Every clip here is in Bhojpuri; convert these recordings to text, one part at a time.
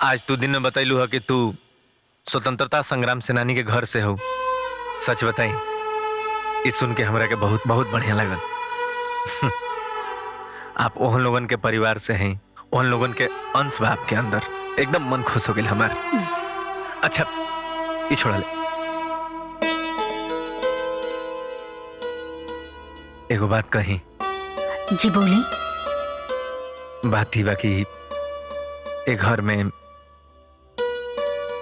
आज तू दिन में बतैलू है कि तू स्वतंत्रता संग्राम सेनानी के घर से हो। सच बताई, इस सुन के हमरा के बहुत बहुत बढ़िया लगल। आप ओहन लोगन के परिवार से हैं, ओहन लोगन के अंश बाप के अंदर एकदम मन खुश हो गया हमार। अच्छा ये छोड़ा ले, एगो बात कही। जी बोली। बात ही बाकी एक घर में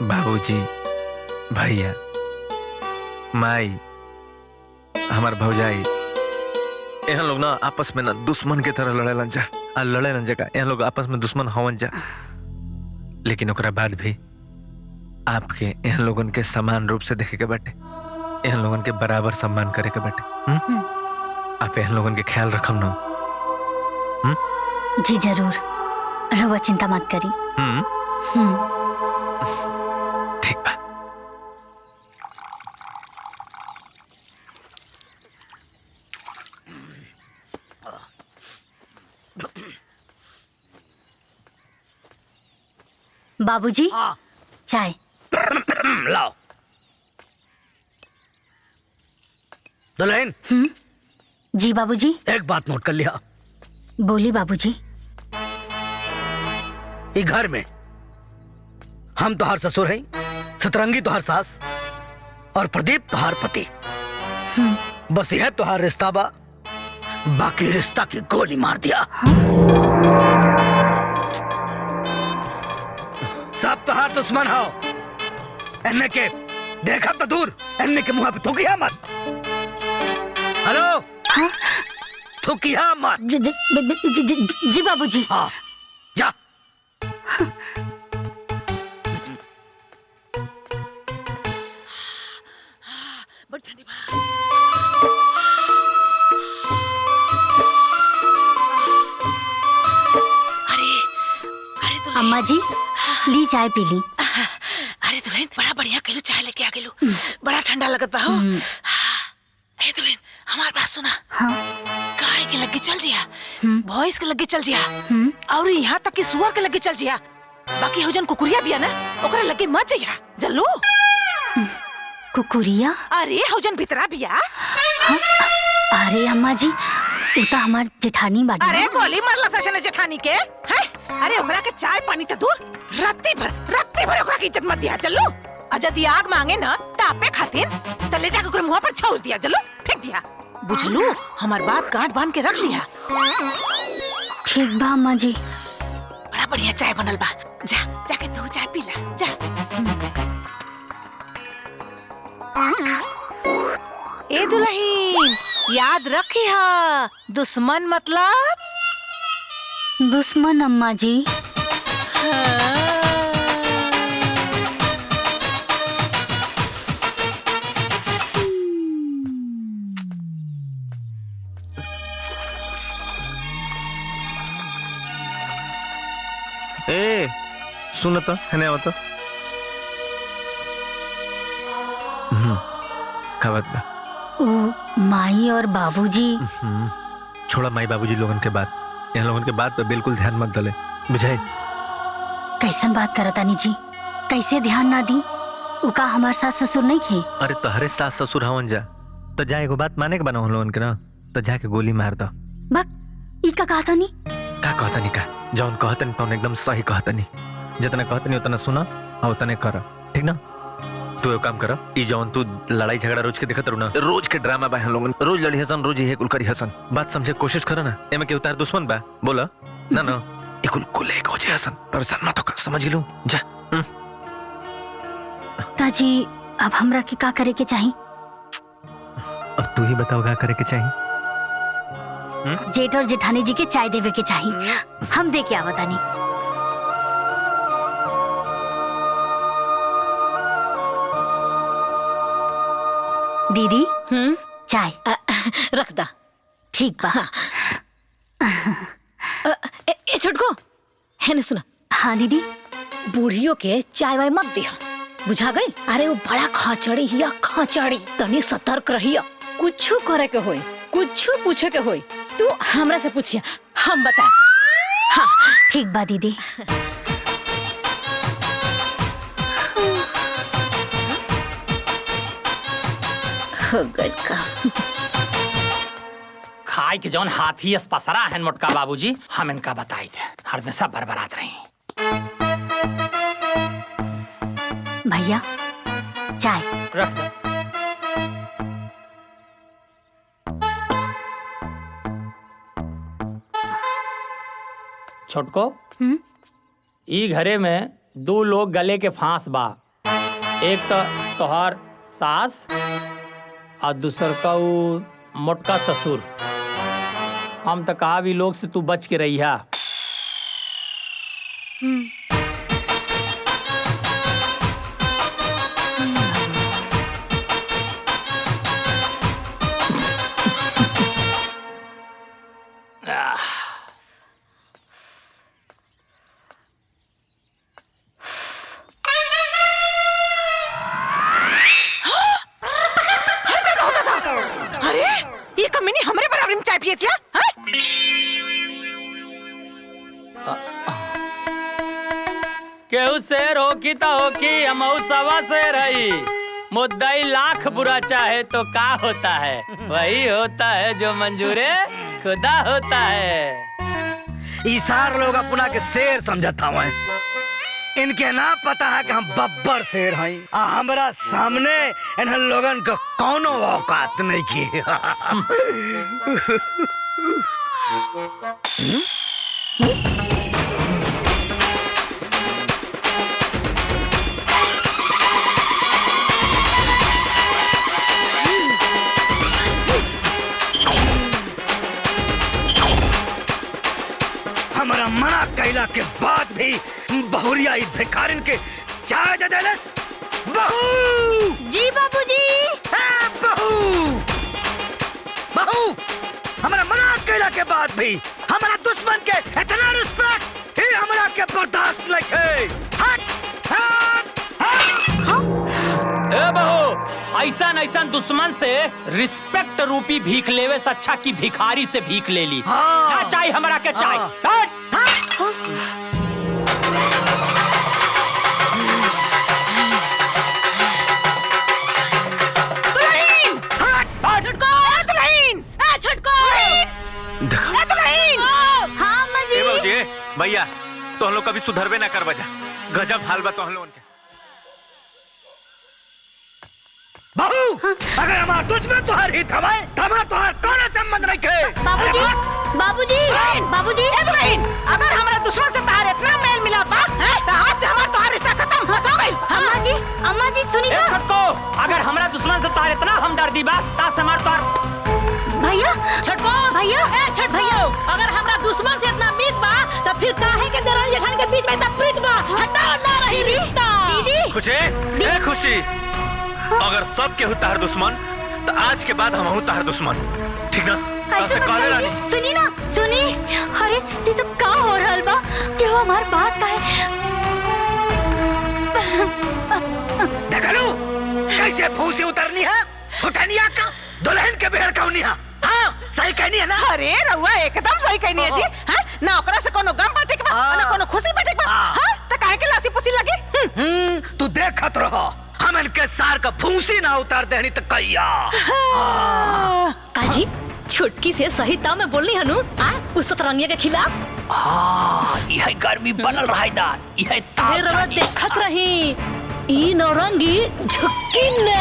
बाबूजी, भैया, माई, हमार भौजाई, यहाँ लोग ना आपस में ना दुश्मन के तरह लड़े लन जा। लड़े लन जा, यहाँ लोग आपस में दुश्मन हवन जा। लेकिन ओकरा बाद भी आपके यहाँ लोगन के समान रूप से देखे के बाटे, यहाँ लोगन के बराबर सम्मान करे के बाटे। आप यहाँ लोगन के ख्याल रखम ना। जी जरूर, रहुआ चिंता मत करी। ठीक बा। बाबूजी चाय लाओ। दुल्हन, जी बाबूजी। एक बात नोट कर लिया। बोली बाबूजी। ये घर में हम तोहार ससुर हैं, सतरंगी तोहार सास और प्रदीप तोहार पति। बस यह तोहार रिश्ता बा, बाकी रिश्ता की गोली मार दिया। सब तोहार दुश्मन हो। एन्ने के देखा तो दूर, एन्ने के मुंह पे थूकिया मत। हेलो, थूकिया मत। जी बाबूजी। हाँ जा। बड़ी ठंडी अम्मा जी ली चाय पी ली। अरे दुल्हन, बड़ा बढ़िया कहलू, चाय लेके आ गेलू। बड़ा ठंडा लगत बा हो। ए दुल्हन, हमार बात सुना। हाँ। गाय के लगे चल जिया, भैंस के लगे चल जिया, और यहाँ तक कि सुअर के लगे चल जिया। बाकी हो जन कुकुरिया बिया ना, ओकरा लगे मत जिया। जल्लू। कुकुरिया? अरे हो जन भितरा बिया। हाँ? अरे अम्मा जी, उ तो हमार जेठानी बाड़ी। अरे गोली मारला ससने जेठानी के, हैं? अरे ओकरा के चाय पानी त दूर, रत्ती भर ओकरा की इज्जत मत दिया। जल्लू, अजदी आग मांगे ना तापे खातिर तले जाके ओकरे मुंह पर छौस दिया। जल्लू, फेंक दिया। बुझलू, हमार बात गांठ बांध के रख लिया। ठीक बा अम्मा जी। बड़ा बढ़िया चाय बनल बा। जा जाके तू चाय पी ला। जा। ए दुल्हन, याद रखी हा, दुश्मन मतलब दुश्मन अम्मा जी। ए सुन तो है ना, तो खावत बा। ओ माई और बाबूजी। छोड़ा माई बाबूजी लोगन के बात, यहाँ लोगन के बात पे बिल्कुल ध्यान मत दले, बुझाई? कैसन बात करतानी जी, कैसे ध्यान ना दी? उका हमार सास ससुर नहीं खे। अरे तहरे सास ससुर हवन जा, तो जा एगो बात माने के बना हम लोगन के ना, तो जाके गोली मार दो। बक ई का कहतानी? का कहतनी का? जौन कहतनी तौन एकदम सही कहतनी। जितना कहतनी उतना सुना और उतने कर, ठीक ना? तू एक काम कर, ई जौन तू लड़ाई झगड़ा रोज के देखत रहू ना, रोज के ड्रामा बा, हम लोगन रोज लड़ी हसन, रोज ये कुल करी हसन। बात समझे कोशिश करो ना, एमे के उतार दुश्मन बा बोला ना ना, ई कुल कुल एक हो जे हसन, परेशान मत हो, समझ गेलू? जा। ताजी अब हमरा के का करे के चाही? अब तू ही बताओ का करे के चाही। जेठ और जेठानी जी के चाय देवे के चाही, हम दे के आवतानी। दीदी चाय रख दा। ठीक बा। ए छोटको, है ना सुना। हाँ दीदी। बूढ़ियों के चाय वाय मत दिया, बुझा गई? अरे वो बड़ा खाचड़ी हिया, खाचड़ी। तनी सतर्क रहिया, कुछ करे के होई, कुछ पूछे के होई, तू हमरा से पूछिया, हम बता। हाँ ठीक बा दीदी। हो गइल का। खाए के जौन हाथी पसरा है मोटका बाबूजी, हम इनका बताई थे हमेशा बरबरात रही। भैया चाय रख दे। छोटको, ई घरे में 2 लोग गले के फांस बा। एक तो तोहार सास और दूसर का वो मोटका ससुर। हम तो कहा भी लोग से तू बच के रही है। अरे ये कमीनी हमरे बराबर में चाय पिए क्या? केहू शेर हो की तो हो की हमहू सवा शेर रही। मुद्दई लाख बुरा चाहे तो का होता है, वही होता है जो मंजूरे खुदा होता है। इसार लोग अपना के शेर समझता हुआ इनके ना पता है कि हम बब्बर शेर हैं। हमरा सामने इन लोगन का कौनो औकात नहीं की। हमारा मना कैला के बाद भी बहुरिया भिखारिन के चाय दे देलस। बहू जी बाबूजी। बहू बहू हमारा मना कैला के बाद भी हमारा दुश्मन के इतना रिस्पेक्ट ही हमारा के बर्दाश्त नहीं। हट हट हट। ए बहू, ऐसा दुश्मन से रिस्पेक्ट रूपी भीख लेवे से अच्छा की भिखारी से भीख ले ली। हाँ। ना चाय हमरा के चाय। हट। भैया तो हम लोग कभी सुधरबे ना कर बजा। गजब हाल बा तो हम लोगन के। बहू अगर हमारा दुश्मन तुहार हित हमारे तुहार कौन संबंध नहीं के। बाबूजी बाबूजी बाबूजी अगर हमारा दुश्मन से तार इतना मेल मिला बा तो आज से हमारा तुम्हारा रिश्ता खत्म हो गई। अम्मा जी सुनी ना। छोटको, अगर हमारा दुश्मन से तार इतना हमदर्दी बा तास हमार तार। भैया छोटको भैया छठ भैया अगर हमरा दुश्मन से इतना मीत बा तो फिर काहे के दरानी जेठानी के बीच में इतना प्रीत बा? हटाओ ना रही रिश्ता। दीदी खुशी ए खुशी, अगर सब के तार दुश्मन तो आज के बाद हम हूँ तार दुश्मन, ठीक ना? ऐसे मत करिए। सुनी ना सुनी। अरे ये सब का हो रहल बा? क्यों हमार बात का है? देखा लो कैसे फूसी उतरनी है। फुटनिया का दुल्हन के बेहर कौनी है। हाँ सही कहनी है ना। अरे रउआ एकदम सही कहनी है जी। हाँ ना ओकरा से कोनो गम बाटे के बा ना कोनो खुशी बाटे के बा। हाँ तो काहे के लासी पुसी लगी। तू देखत रहो हम इनके सार का फूसी ना उतार देनी तो कैया। काजी छुटकी से सही दाम में बोलनी हनु उस तरंगिया के खिलाफ। हाँ यह गर्मी बनल रहा दा, यह ताप रवा देखत रही ई नौरंगी झुकी ना।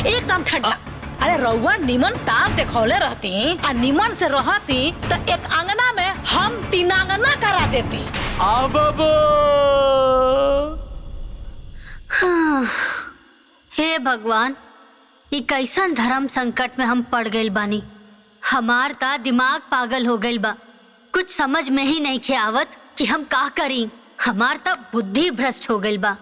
एकदम ठंडा। अरे रउआ निमन ताप देखौले रहती आ निमन से रहती तो एक अंगना में हम 3 अंगना करा देती। हाँ। हे भगवान, ये कैसन धर्म संकट में हम पड़ गइल बानी। हमार ता दिमाग पागल हो गइल बा। कुछ समझ में ही नहीं खे आवत कि हम का करी। हमार ता बुद्धि भ्रष्ट हो गइल बा।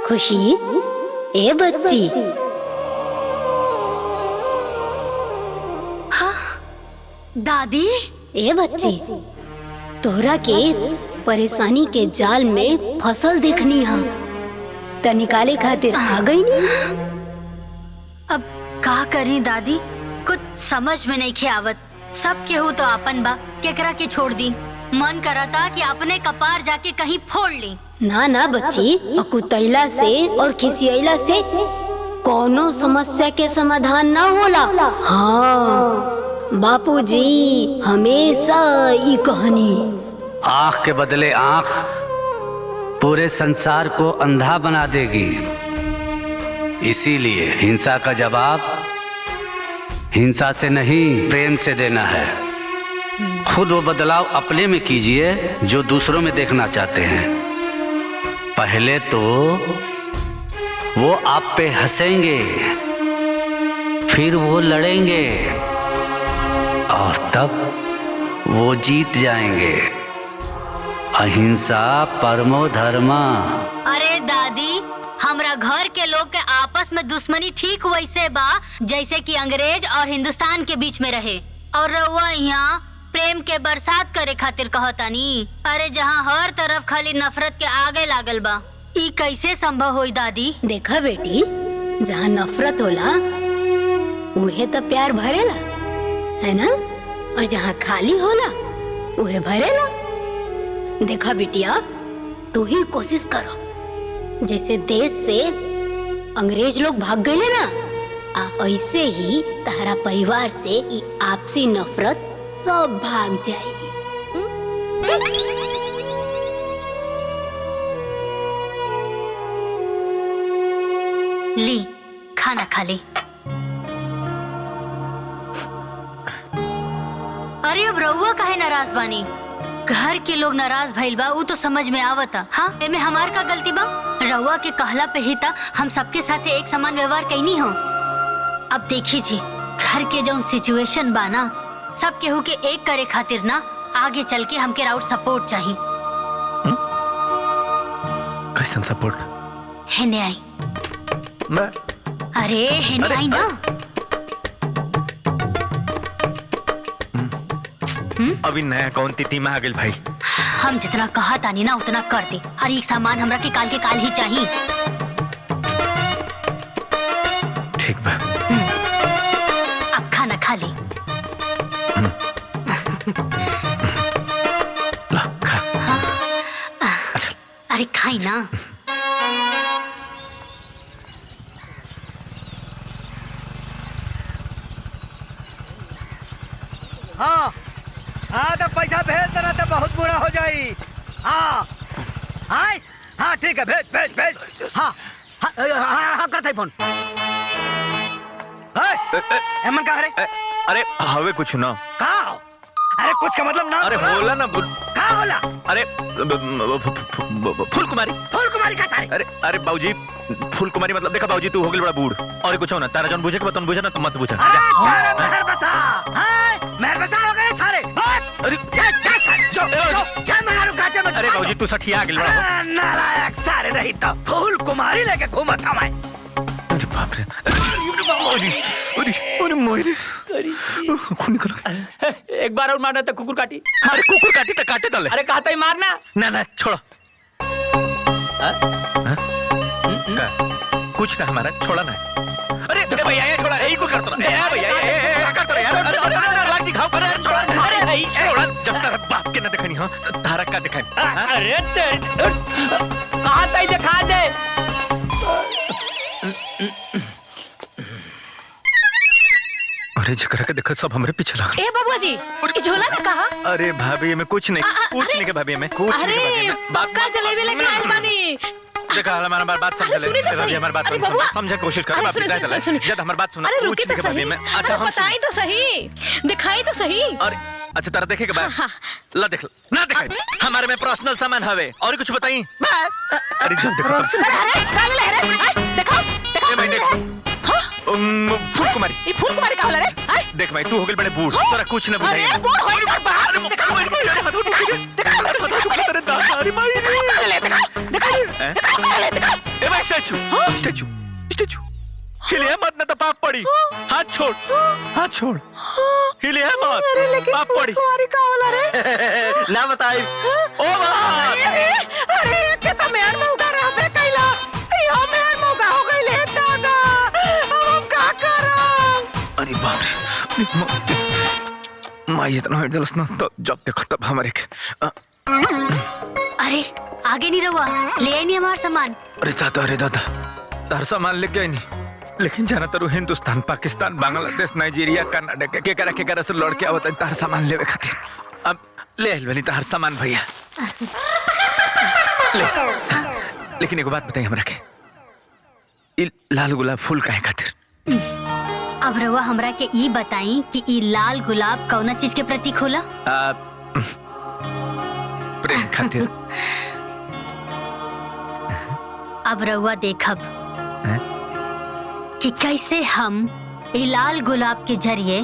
खुशी ए बच्ची। हाँ दादी। ए बच्ची तोहरा के परेशानी के जाल में फसल देखनी हम त निकाले खातिर आ गई नी। अब का करी दादी, कुछ समझ में नहीं खे आवत। सब केहू तो आपन बा, केकरा के छोड़ दी। मन करता कि अपने कपार जाके कहीं फोड़ ली। ना ना बच्ची, अकुतैला से और खिसियला से कोनो समस्या के समाधान ना होला। हाँ बापूजी हमेशा ई कहानी। आँख के बदले आँख पूरे संसार को अंधा बना देगी। इसीलिए हिंसा का जवाब हिंसा से नहीं, प्रेम से देना है। खुद वो बदलाव अपने में कीजिए जो दूसरों में देखना चाहते हैं। पहले तो वो आप पे हंसेंगे, फिर वो लड़ेंगे और तब वो जीत जाएंगे। अहिंसा परमो धर्मा। अरे दादी, हमरा घर के लोग के आपस में दुश्मनी ठीक वैसे बा जैसे कि अंग्रेज और हिंदुस्तान के बीच में रहे। और रउआ यहाँ प्रेम के बरसात करे खातिर कहतानी। अरे जहाँ हर तरफ खाली नफरत के आगे लागल बा, ई कैसे संभव होई दादी? देखा बेटी, जहाँ नफरत होला उहे तो प्यार भरेला, है ना? और जहाँ खाली होला उहे भरेला। देखा बिटिया, तू ही कोशिश करो जैसे देश से अंग्रेज लोग भाग गए ना, ऐसे ही तारा परिवार से ई आपसी नफरत सब भाग जाएगी। ली खाना खा ली। अरे अब रउआ काहे नाराज बानी? घर के लोग नाराज भइल बा, ऊ तो समझ में आवता। हाँ, एमे हमार का गलती बा? रउआ के कहला पे ही ता हम सबके साथे एक समान व्यवहार कैनी हो। अब देखी जी, घर के जो सिचुएशन बा ना, सब केहू के एक करे खातिर ना आगे चल के हमके राउट सपोर्ट चाहिए। कैसन सपोर्ट? हेने आई। मैं अरे हेने आई ना। अभी नया कौन तिथि में आ गई भाई? हम जितना कहा तानी ना उतना कर दे। हर एक सामान हमरा के काल ही चाहिए। ठीक बा। अब खाना खा ली। ला खा। अच्छा। अरे खाई ना। हाँ हाँ, तो पैसा भेज देना तो बहुत बुरा हो जाई। हाँ हाँ हाँ ठीक है, भेज भेज भेज। हाँ हाँ हाँ हाँ करता है फोन। एमन कहाँ रे? अरे हवे कुछ ना। कहाँ हो? अरे कुछ का मतलब ना। अरे होला ना। कहाँ होला? अरे फूल कुमारी। फूल कुमारी का सारे? अरे अरे बाबूजी, फूल कुमारी मतलब देखा बाबूजी, तू हो गई बड़ा बूढ़। और कुछ हो ना, तारा जौन बुझे के बतन बुझे ना, तो मत बुझा। अरे मेहर बसा। हाँ मेहर बसा हो गए सारे। अरे जा जा सारे, जा मेरा रुका जा। अरे बाबूजी तू सठिया गई बड़ा। नालायक सारे, नहीं तो फूल कुमारी लेके घूमत हमें। अरे बाप रे, अरे मोरी खून निकल। एक बार और मारना तो कुकुर काटी। अरे कुकुर काटी तो काटे दले। अरे कहता ही मारना। ना ना छोड़ो। कुछ ना हमारा छोड़ा ना। अरे भैया ये छोड़ा, यही को करता रहा। ए भैया ये करता रहा यार। अरे लाग दिखाओ। अरे छोड़ा। अरे छोड़ा, जब तक बाप के ना दिखानी हो तारा का दिखाई। अरे कहाँ तई दिखा दे। अरे जकरा के देखत सब हमरे पीछे लग। ए बबुआ जी, ई झोला में कहा? अरे भाभी में कुछ नहीं, कुछ नहीं के भाभी में कुछ नहीं के भाभी में। पक्का जलेबी लेके आइल बानी। देखा हमारा बात समझ ले। भाभी हमारी बात समझने की कोशिश कर। अरे सुनिए। जब हमारी बात सुना। अरे रुकी तो सही। अच्छा हम बताई तो सही, दिखाई तो सही। और अच्छा तारा देखे के बाद ला देख ना दिखाई। हमारे में पर्सनल सामान हवे और कुछ बताई। अरे जब देखो देखो फूल कुमारी। ये फूल कुमारी का होला रे? देख भाई, तू हो गई बड़े बूढ़, तोरा कुछ न बुझाई। अरे बूढ़ होई तो बाहर देखा। Statue statue statue. हिलिया मत न तो पाप पड़ी। हाथ छोड़, हाथ छोड़, हिलिया मत। अरे लेकिन पाप पड़ी। कुंवारी का होला रे? ना बताई। ओ बाप। अरे के तो मेहर मौका रहबे कैला। यो मेहर मौका हो गइले दादा। अब हम का करब? अरे बाप रे, माई इतना हो जलस ना तो जब देखो तब हमारे के। अरे आगे नहीं रहुआ, ले आई नहीं हमारा सामान। अरे दादा तार सामान लेके आई नहीं, लेकिन जाना तारू हिंदुस्तान, पाकिस्तान, बांग्लादेश, नाइजीरिया, कर्नाटक के करा से लौट के आवत तार सामान लेवे खातिर। अब ले आइल बनी तार सामान भैया। लेकिन एगो बात बताई हमरा के, ई लाल गुलाब फूल काहे खातिर? अब रहुआ हमरा के ई बताई कि ई लाल गुलाब कौना चीज के प्रतीक होला? प्रेम खातिर। अब रहुआ देखब कि कैसे हम ई लाल गुलाब के जरिए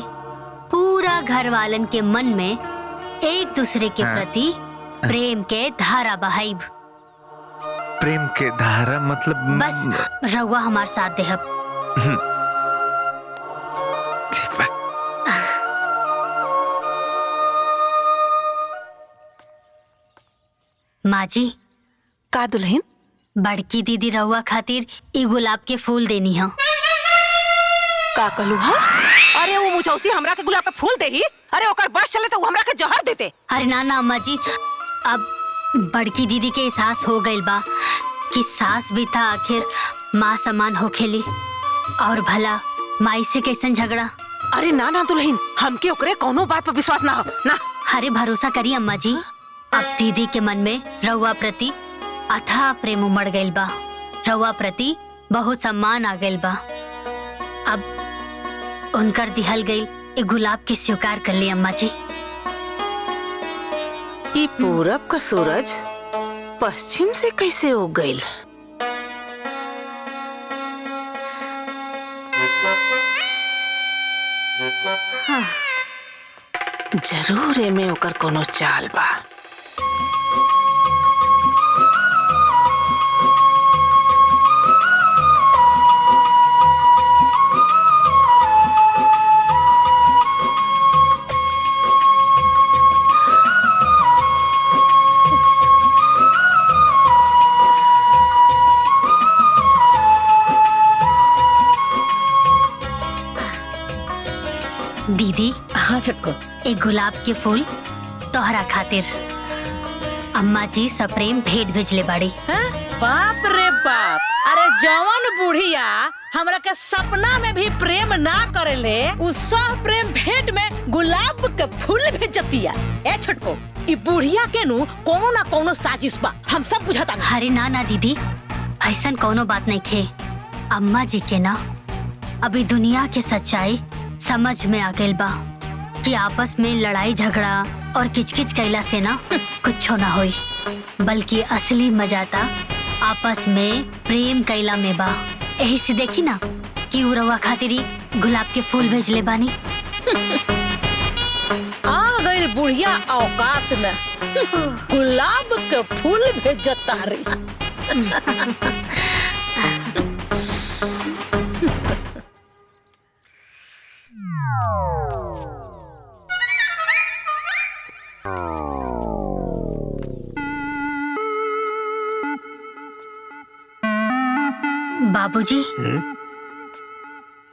पूरा घर वालन के मन में एक दूसरे के प्रति प्रेम के धारा बहाइब। प्रेम के धारा मतलब? बस रहुआ हमार साथ देहब। ठीक बा। माँ जी, का दुल्हन? बड़की दीदी रहुआ खातिर ई गुलाब के फूल देनी है। का कहलू हा? अरे वो मुचौसी हमरा के गुलाब का फूल देही? अरे ओकर बस चले तो हमरा के जहर देते। अरे ना अम्मा जी, अब बड़की दीदी के एहसास हो गइल बा कि सास भी था आखिर माँ समान होखेली, और भला माई से कैसन झगड़ा। अरे ना दुल्हन, हमके ओकरे कोनो बात पर विश्वास ना हो ना। अरे भरोसा करी अम्मा जी, अब दीदी के मन में रहुआ प्रति अथाह प्रेम उमड़ गइल बा, रहुआ प्रति बहुत सम्मान आ गइल बा। अब उनकर दिहल गई एक गुलाब के स्वीकार कर ली अम्मा जी। ई पूरब का सूरज पश्चिम से कैसे उग गइल? हाँ, जरूर एमे ओकर कोनो चाल बा। दीदी, हाँ छटको, एक गुलाब के फूल तोहरा खातिर। अम्मा जी सप्रेम भेंट भेजले बाड़ी। हाँ? बाप रे बाप, अरे जवान बुढ़िया हमरा के सपना में भी प्रेम ना करेले, उस सब प्रेम भेंट में गुलाब के फूल भेजतिया। ए छटको, ई बुढ़िया के नु कोनो ना कोनो साजिश बा, हम सब बुझता। अरे ना दीदी, ऐसन कोनो बात नहीं खे। अम्मा जी के ना अभी दुनिया के सच्चाई समझ में आ गइल बा कि आपस में लड़ाई झगड़ा और किचकिच कैला से ना कुछ ना होई, बल्कि असली मजा ता आपस में प्रेम कैला में बा। यही से देखी ना कि उरवा खातिरी गुलाब के फूल भेजले बानी। आ गई बुढ़िया औकात में, गुलाब के फूल भेजता रही। बाबूजी,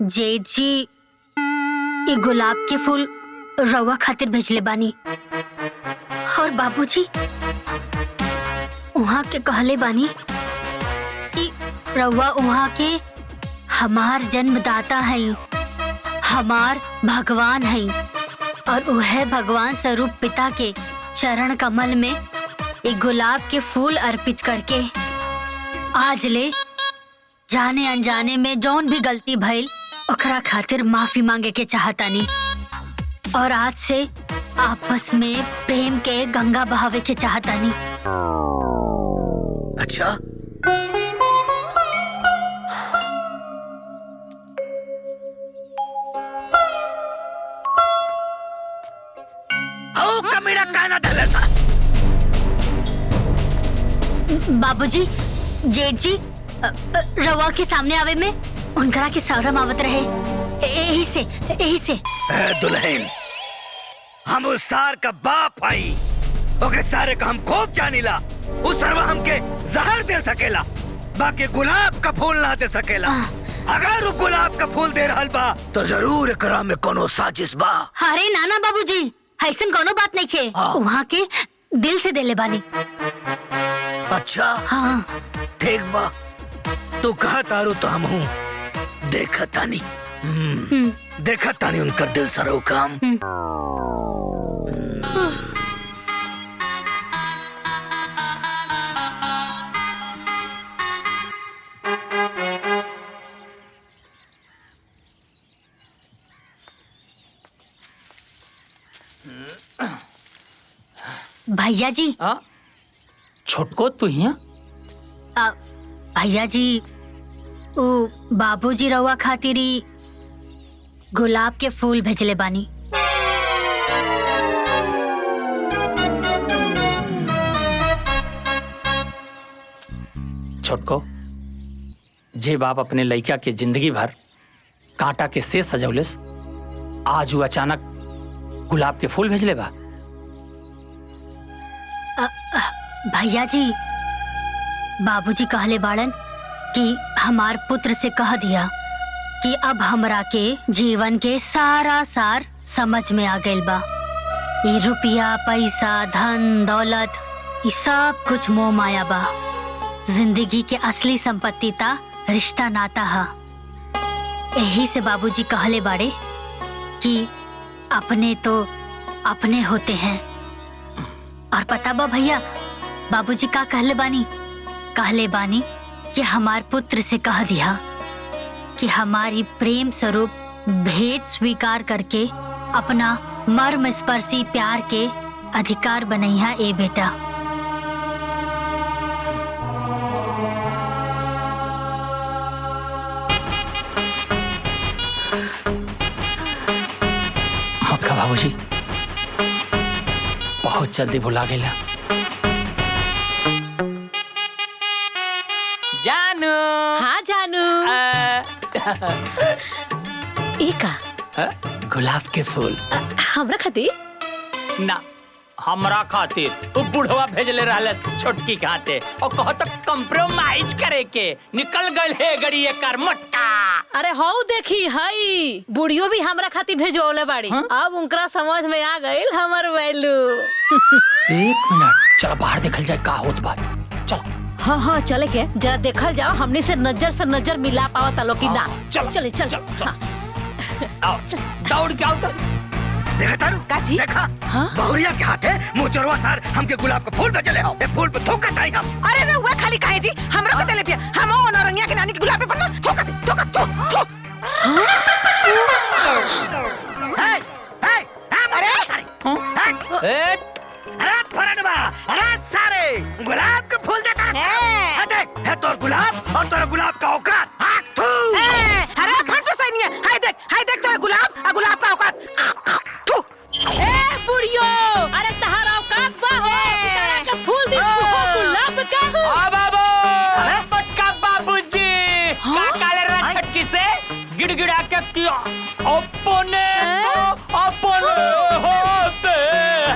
जेठ जी ये गुलाब के फूल रवा खातिर भेजले बानी, और बाबूजी वहाँ के कहले बानी कि रवा वहाँ के हमार जन्मदाता है, हमार भगवान है, और वह भगवान स्वरूप पिता के चरण कमल में एक गुलाब के फूल अर्पित करके आज ले जाने अनजाने में जौन भी गलती भइल ओकरा खातिर माफी मांगे के चाहतानी, और आज से आपस में प्रेम के गंगा बहावे के चाहतानी। अच्छा, ओ कमीना काना धलसा। बाबूजी, जेठ जी रवा के सामने आवे में उनकरा के शरम आवत रहे, यही से। ए दुल्हन, हम उस सार का बाप आई, ओके सारे का हम खूब जानीला। उस सरवा हमके जहर दे सकेला, बाकी गुलाब का फूल ना दे सकेला। अगर वो गुलाब का फूल दे रहल बा तो जरूर एकरा में कोनो साजिश बा। अरे नाना बाबूजी, ऐसन कोनो बात नहीं खे, वहाँ के दिल से देले बानी। अच्छा हाँ ठीक बा, तू कहा तारू तो हम हूँ देखतानी। देखतानी उनका दिल सरो काम। भैया जी। छोटको तू ही? भैया जी, वो बाबूजी रउआ खातिरी गुलाब के फूल भेजले बानी। छोटको, जे बाप अपने लड़का के जिंदगी भर कांटा के से सजौलेस, आज वो अचानक गुलाब के फूल भेजले बा। भैया जी, बाबूजी कहले बाड़न कि हमार पुत्र से कह दिया कि अब हमरा के जीवन के सारा सार समझ में आ गइल बा। ये रुपया पैसा धन दौलत ये सब कुछ मोह माया बा। जिंदगी के असली संपत्ति ता रिश्ता नाता हा। यही से बाबूजी कहले बाड़े कि अपने तो अपने होते हैं। और पता बा भैया, बाबूजी का कहले बानी कि हमार पुत्र से कह दिया कि हमारी प्रेम स्वरूप भेद स्वीकार करके अपना मर्म स्पर्शी प्यार के अधिकार बनैया ए बेटा। मक्का बाबूजी बहुत जल्दी भुला गया। जानू। हाँ जानू। ई का? गुलाब के फूल हमरा खातिर ना, हमरा खातिर वो बुढ़वा भेजले रहले छोटकी खाते और कहत कंप्रोमाइज करे के निकल गए है गड़ी एकर मटका। अरे हो देखी हई बुढ़ियो भी हमरा खातिर भेजोले बाड़ी। अब उनकरा समझ में आ गइल हमर वैल्यू। एक मिनट, चलो बाहर देखल जाए का होत बा। चलो। हाँ हाँ चले के जरा देखल जाओ, हमने से नजर मिला पावता लो कि ना। चलो चले चल। आओ दौड़ के आओ। देखा तारू? काजी? देखा? बहुरिया के हाथे मुचरवा सार हमके गुलाब का फूल भेजले हो। ए फूल पे थोका ताई हम। अरे रे हुआ खाली काहे जी? हमरा को देले पिया। हम ओ नौरंगिया के नानी के गुलाब पे पड़ना थोका थो। अरे फरनवा, अरे सारे गुलाब के फूल देता है। देख, है तोर गुलाब और तोरा गुलाब का औकात। अरे फंटू सही नहीं है। हाय देख तेरा गुलाब और गुलाब का औकात। ए बुढ़ियो, अरे तहारा औकात बा हो कि तरह के फूल दी गुलाब का हो। आ बाबू, अरे पटका बाबूजी का काले रा छटकी से गिड़गिड़ा के किया अपने होते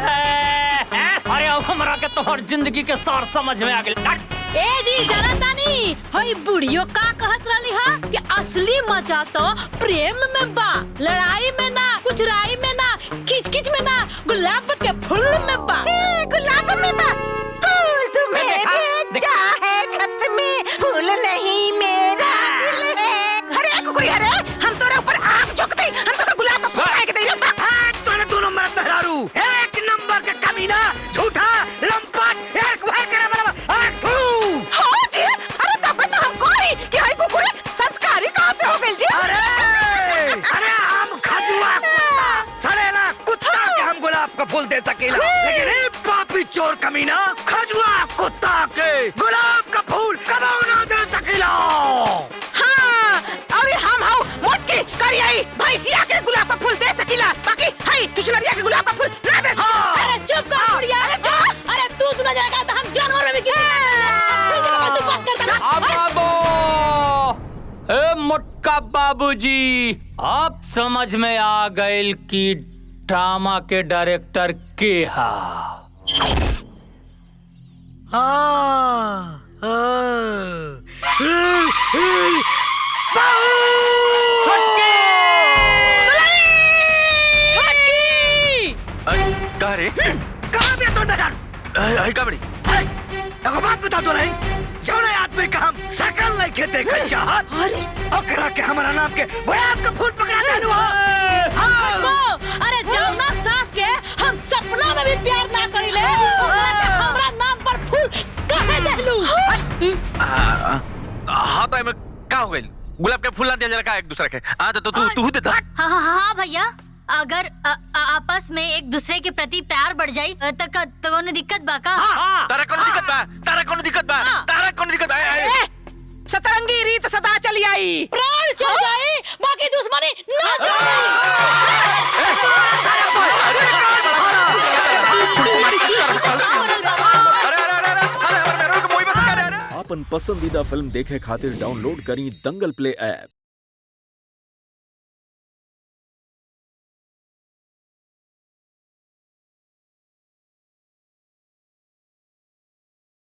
हैं। अरे अब हमरा के तोहर जिंदगी के सार समझ में आ गेल। ए जी जरा तानी, हई बुढ़ियो का कहत रहली हा कि असली मजा तो प्रेम में बा, लड़ाई में ना, कुछ राई में ना, किच में ना, गुलाब के फूल में बा। गुलाब में बा, फूल तुम्हें भेजा है खत में, फूल नहीं मेरा दिल है। अरे कुकुरी, अरे हम तोरे ऊपर आग झोंकते, हम तोके गुलाब का फूल फेंक देई। तोने दोनों मरद मेहरारू, एक नंबर के कमीना, झूठा, लंपट, एक भर के बराबर आग तू। हाँ जी, अरे तब तो हम कोई कि हई कुकुरी संस्कारी कहाँ से हो गई जी? अरे हम खजुआ कुत्ता, सड़ेला कुत्ता के हम गुलाब का फूल दे सकेला, लेकिन ए पापी चोर कमीना, खजुआ कुत्ता के गुलाब का फूल कबो ना दे सकेला। हाँ, और हम हाउ मोटकी करियाई भैंसिया के गुलाब का फूल दे सकीला, बाकी हई किशनरिया के गुलाब का फूल ना दे सकीला। अरे चुप कर बुढ़िया, अरे चुप। अरे तू सुना जाएगा तो हम जानवर में गिर। ए मोटका बाबूजी, अब समझ में आ गइल कि ड्रामा के डायरेक्टर के हा। कहा रे? कहाँ भी तो नजर आई का बड़ी? एगो बात बता दो रही, जौने आदमी का हम सकल नहीं के देखे चाहत, ओकरा के हमारा नाम के गुलाब का फूल पकड़ा देलू हो। अरे जौना सास के हम सपना में भी प्यार ना करिले, ओकरा के हमरा नाम पर फूल काहे देलू? हाँ तो एमे का हो गइल? गुलाब के फूल ना दिया जरा का एक दूसरे के? आ तो तू देता। हाँ भैया, अगर आपस में एक दूसरे के प्रति प्यार बढ़ जाई तो कोनो दिक्कत बा का? तारा कोनो दिक्कत बा? तारा कोनो दिक्कत बा? तारा कोनो दिक्कत बा? सतरंगी रीत सदा चली आई, प्राण चल जाए बाकी दुश्मनी ना जाए। अपन पसंदीदा फिल्म देखे खातिर डाउनलोड करी दंगल प्ले ऐप।